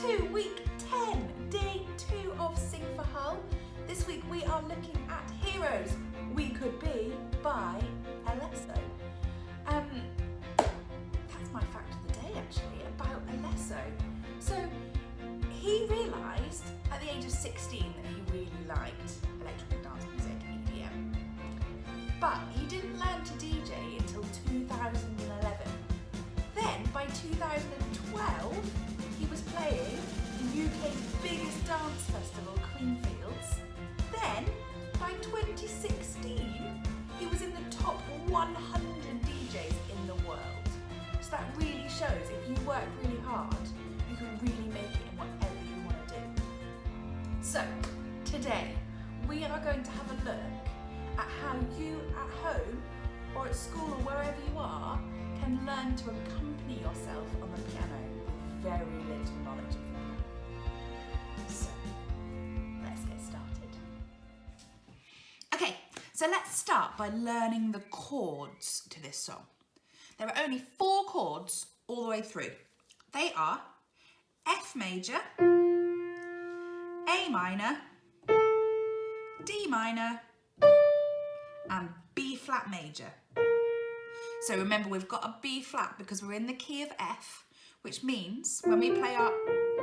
to week 10, day 2 of Sing for Hull. This week we are looking at Heroes We Could Be by Alesso. That's my fact of the day actually, about Alesso. So he realised at the age of 16 that he really liked electronic dance music, EDM. But he didn't learn to DJ until 2011. Then by 2012, he was playing the UK's biggest dance festival, Creamfields. Then, by 2016, he was in the top 100 DJs in the world. So that really shows if you work really hard, you can really make it in whatever you want to do. So, today, we are going to have a look at how you at home or at school or wherever you are can learn to accompany yourself on the piano with very little knowledge of the piano. So, let's get started. Okay, so let's start by learning the chords to this song. There are only 4 chords all the way through. They are F major, A minor, D minor, and B flat major. So remember, we've got a B flat because we're in the key of F, which means when we play our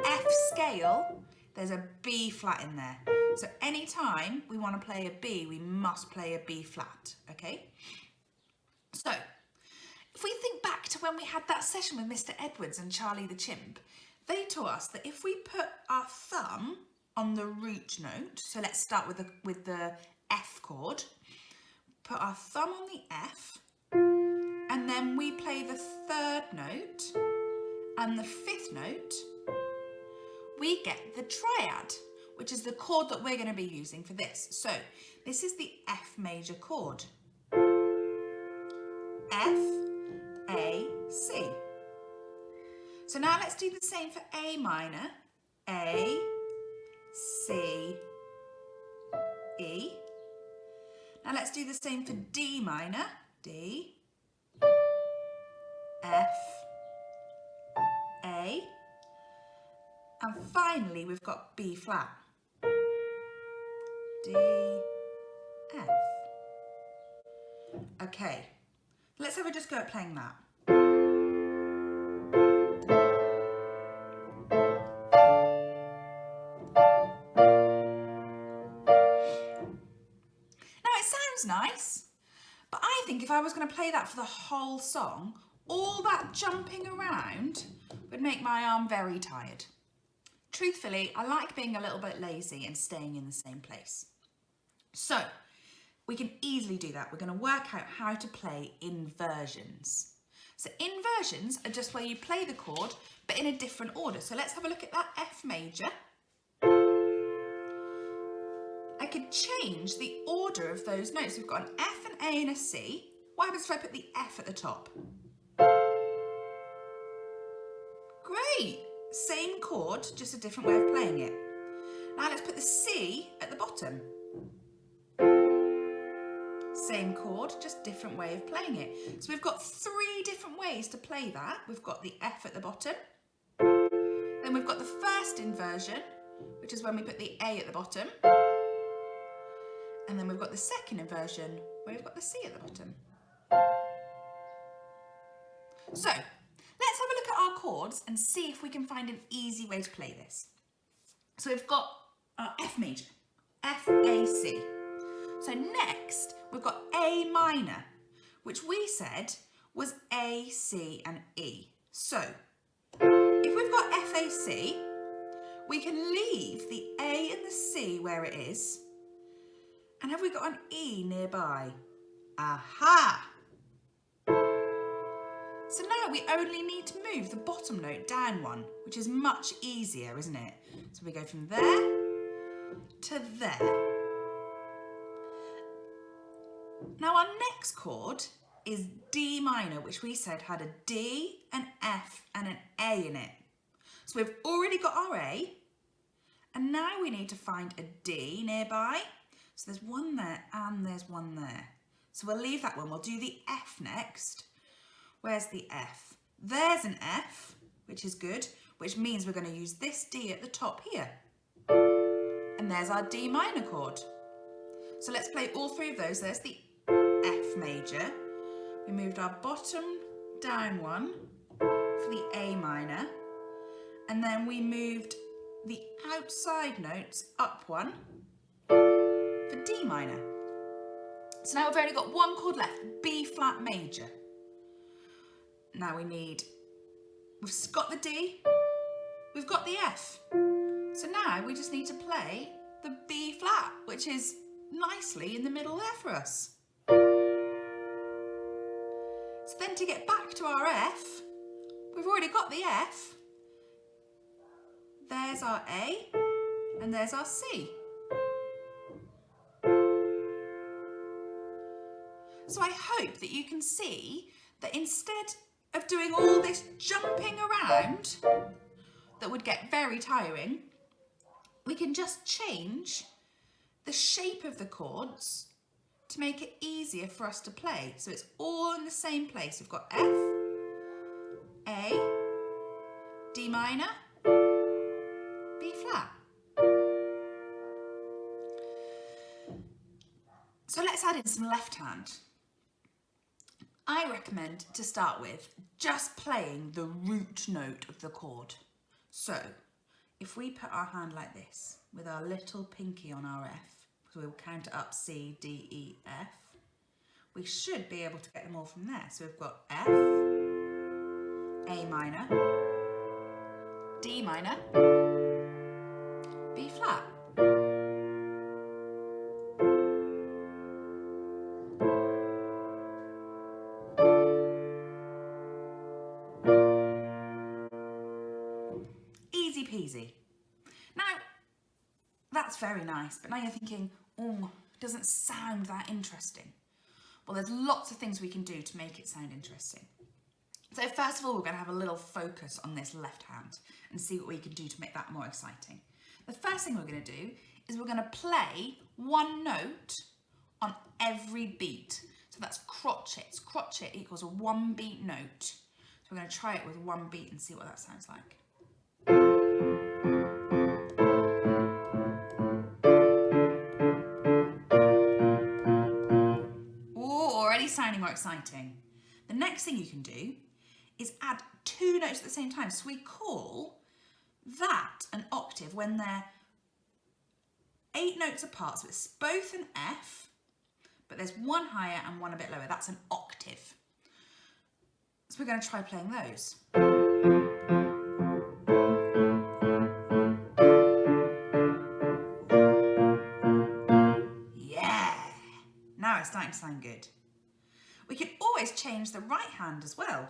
F scale, there's a B flat in there. So anytime we want to play a B, we must play a B flat, okay? So if we think back to when we had that session with Mr. Edwards and Charlie the Chimp, they taught us that if we put our thumb on the root note, so let's start with the F chord, put our thumb on the F, and then we play the 3rd note and the 5th note, we get the triad, which is the chord that we're going to be using for this. So this is the F major chord. F, A, C. So now let's do the same for A minor. A, C, E. Now let's do the same for D minor. D, F, A, and finally we've got B flat. D, F. Okay, let's have a just go at playing that. Now it sounds nice, but I think if I was going to play that for the whole song, all that jumping around would make my arm very tired. Truthfully, I like being a little bit lazy and staying in the same place. So, we can easily do that. We're going to work out how to play inversions. So inversions are just where you play the chord, but in a different order. So let's have a look at that F major. I could change the order of those notes. We've got an F, an A and a C. What happens if I put the F at the top? Great! Same chord, just a different way of playing it. Now let's put the C at the bottom. Same chord, just different way of playing it. So we've got 3 different ways to play that. We've got the F at the bottom. Then we've got the first inversion, which is when we put the A at the bottom. And then we've got the second inversion, where we've got the C at the bottom. So, let's have a look at our chords and see if we can find an easy way to play this. So we've got our F major, F, A, C. So next, we've got A minor, which we said was A, C and E. So, if we've got F, A, C, we can leave the A and the C where it is. And have we got an E nearby? Aha! So now we only need to move the bottom note down one, which is much easier, isn't it? So we go from there to there. Now our next chord is D minor, which we said had a D, an F and an A in it. So we've already got our A, and now we need to find a D nearby. So there's one there and there's one there. So we'll leave that one, we'll do the F next. Where's the F? There's an F, which is good. which means we're going to use this D at the top here. And there's our D minor chord. So let's play all three of those. There's the F major. We moved our bottom down one for the A minor. And then we moved the outside notes up one for D minor. So now we've only got one chord left, B flat major. Now we've got the D, we've got the F. So now we just need to play the B flat, which is nicely in the middle there for us. So then to get back to our F, we've already got the F. There's our A and there's our C. So I hope that you can see that instead of doing all this jumping around that would get very tiring, we can just change the shape of the chords to make it easier for us to play. So it's all in the same place. We've got F, A, D minor, B flat. So let's add in some left hand. I recommend to start with just playing the root note of the chord. So if we put our hand like this with our little pinky on our F, so we'll count it up C, D, E, F, we should be able to get them all from there. So we've got F, A minor, D minor, B flat. Easy peasy. Now, that's very nice, but now you're thinking, oh, it doesn't sound that interesting. Well, there's lots of things we can do to make it sound interesting. So first of all, we're going to have a little focus on this left hand and see what we can do to make that more exciting. The first thing we're going to do is we're going to play one note on every beat. So that's crotchets. Crotchet equals a one beat note. So we're going to try it with one beat and see what that sounds like. Sounding more exciting. The next thing you can do is add two notes at the same time. So we call that an octave when they're 8 notes apart. So it's both an F, but there's one higher and one a bit lower. That's an octave. So we're going to try playing those. Yeah! Now it's starting to sound good. We can always change the right hand as well.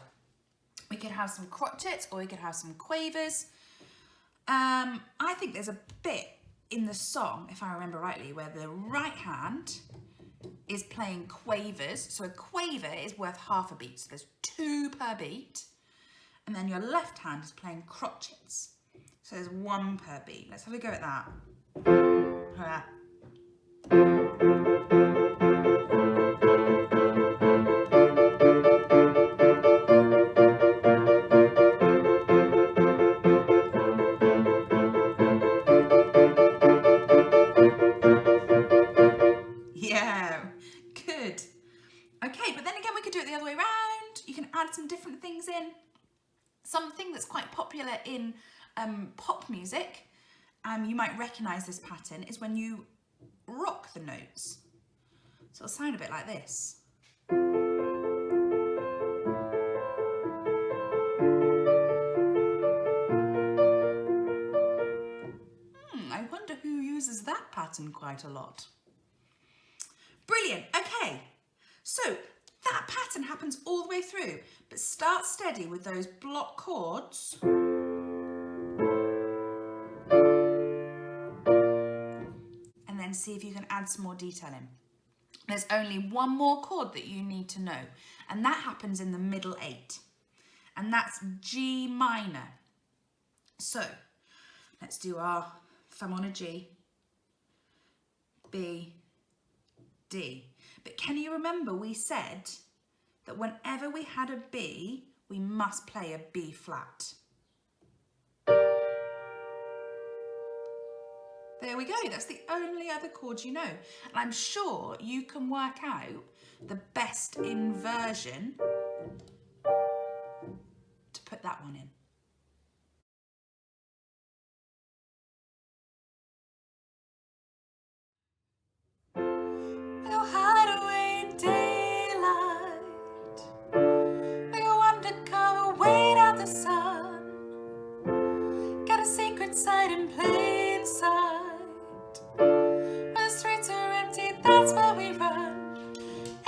We could have some crotchets or we could have some quavers. I think there's a bit in the song, if I remember rightly, where the right hand is playing quavers. So a quaver is worth half a beat, so there's 2 per beat. And then your left hand is playing crotchets. So there's 1 per beat. Let's have a go at that. Some different things in. Something that's quite popular in pop music, you might recognise this pattern, is when you rock the notes. So it'll sound a bit like this. I wonder who uses that pattern quite a lot. Brilliant, okay. So that pattern happens all the way through, but start steady with those block chords. And then see if you can add some more detail in. There's only one more chord that you need to know, and that happens in the middle 8. And that's G minor. So let's do our thumb on a G, B, D. But can you remember we said that whenever we had a B, we must play a B flat. There we go, that's the only other chords you know. And I'm sure you can work out the best inversion to put that one in. We'll hide away in daylight. We'll undercover, wait out the sun. Got a secret side in plain sight. When the streets are empty, that's where we run.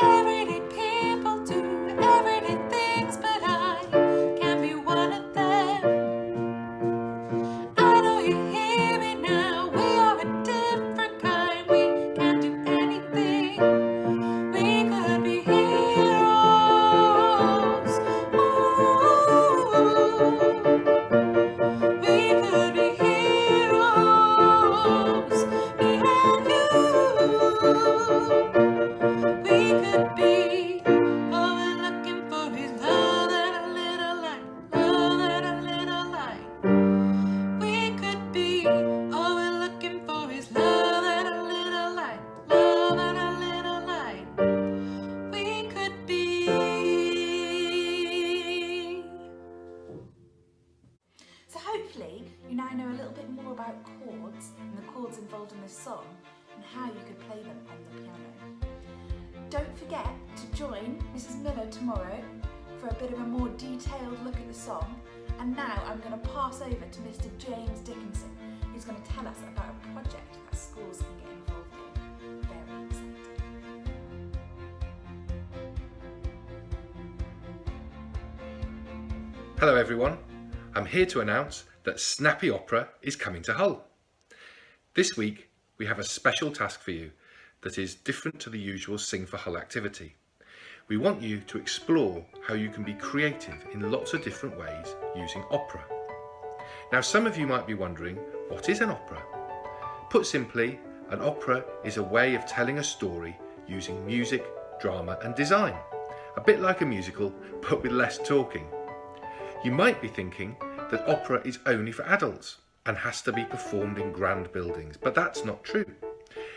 Everyday people do everyday things, but I can be one of them. I know you hear me now. We are a different kind. We can do anything. We could be heroes. Ooh. We could be heroes. Me and you. We could be. Oh, we're looking for his love and a little light. Love and a little light. We could be. Oh, we're looking for his love and a little light. Love and a little light. We could be. So hopefully you now know a little bit more about chords and the chords involved in this song and how you could play them on the piano. Don't forget to join Mrs. Miller tomorrow for a bit of a more detailed look at the song. And now I'm going to pass over to Mr. James Dickinson, who's going to tell us about a project that schools can get involved in. Very exciting. Hello everyone, I'm here to announce that Snappy Opera is coming to Hull. This week we have a special task for you that is different to the usual Sing for Hull activity. We want you to explore how you can be creative in lots of different ways using opera. Now some of you might be wondering, what is an opera? Put simply, an opera is a way of telling a story using music, drama and design. A bit like a musical, but with less talking. You might be thinking that opera is only for adults and has to be performed in grand buildings, but that's not true.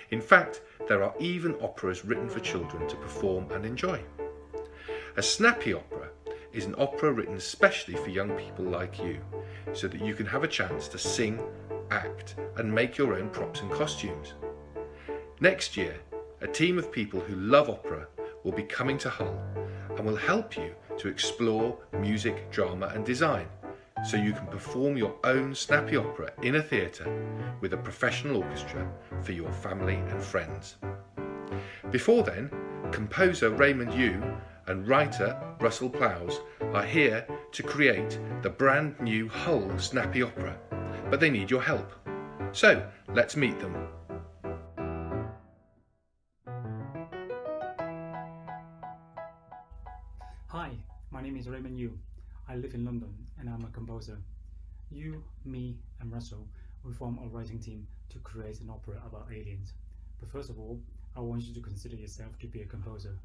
In fact, there are even operas written for children to perform and enjoy. A snappy opera is an opera written especially for young people like you, so that you can have a chance to sing, act, and make your own props and costumes. Next year, a team of people who love opera will be coming to Hull and will help you to explore music, drama and design, so you can perform your own snappy opera in a theatre with a professional orchestra for your family and friends. Before then, composer Raymond and writer Russell Plows are here to create the brand new Hull Snappy Opera, but they need your help. So let's meet them. Hi, my name is Raymond I live in London and I'm a composer. You, me and Russell will form a writing team to create an opera about aliens. But first of all, I want you to consider yourself to be a composer.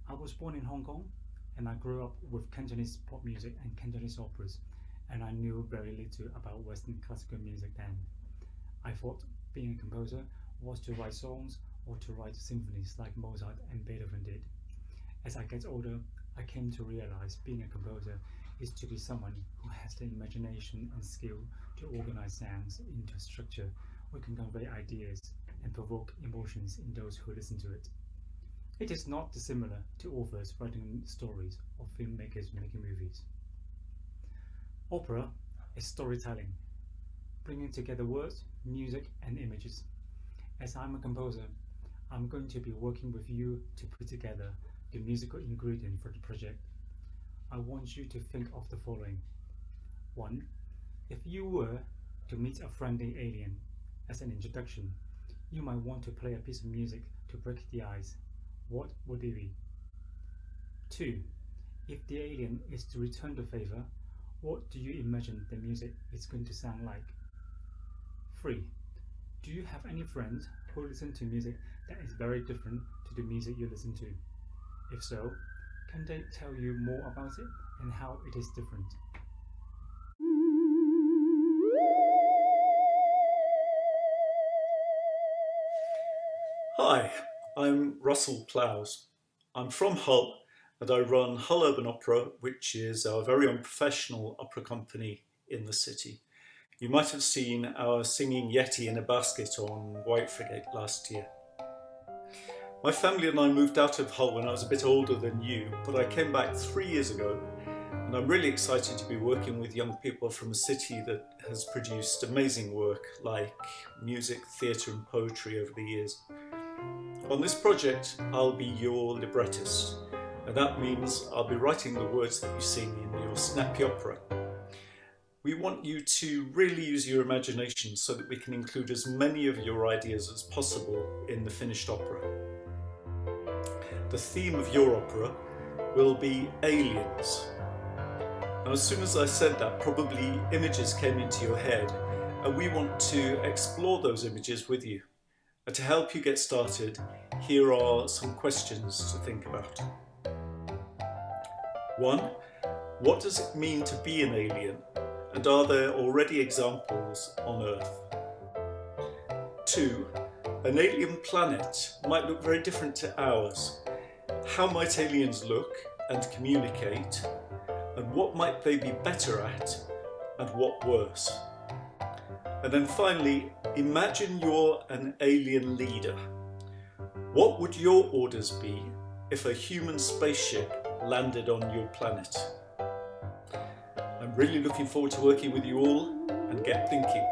I was born in Hong Kong and I grew up with Cantonese pop music and Cantonese operas, and I knew very little about Western classical music then. I thought being a composer was to write songs or to write symphonies like Mozart and Beethoven did. As I get older, I came to realize being a composer is to be someone who has the imagination and skill to organize sounds into a structure who can convey ideas and provoke emotions in those who listen to it. It is not dissimilar to authors writing stories or filmmakers making movies. Opera is storytelling, bringing together words, music and images. As I'm a composer, I'm going to be working with you to put together the musical ingredient for the project. I want you to think of the following. 1. If you were to meet a friendly alien as an introduction, you might want to play a piece of music to break the ice. What would it be? 2. If the alien is to return the favor, what do you imagine the music is going to sound like? 3. Do you have any friends who listen to music that is very different to the music you listen to? If so, can they tell you more about it and how it is different? Hi, I'm Russell Plows. I'm from Hull and I run Hull Urban Opera, which is our very own professional opera company in the city. You might have seen our singing Yeti in a basket on White Frigate last year. My family and I moved out of Hull when I was a bit older than you, but I came back 3 years ago and I'm really excited to be working with young people from a city that has produced amazing work like music, theatre and poetry over the years. On this project, I'll be your librettist, and that means I'll be writing the words that you sing in your Snappy Opera. We want you to really use your imagination so that we can include as many of your ideas as possible in the finished opera. The theme of your opera will be aliens. Now, as soon as I said that, probably images came into your head, and we want to explore those images with you. And to help you get started, here are some questions to think about. 1. What does it mean to be an alien? And are there already examples on Earth? 2. An alien planet might look very different to ours. How might aliens look and communicate? And what might they be better at and what worse? And then finally, imagine you're an alien leader. What would your orders be if a human spaceship landed on your planet? I'm really looking forward to working with you all, and get thinking.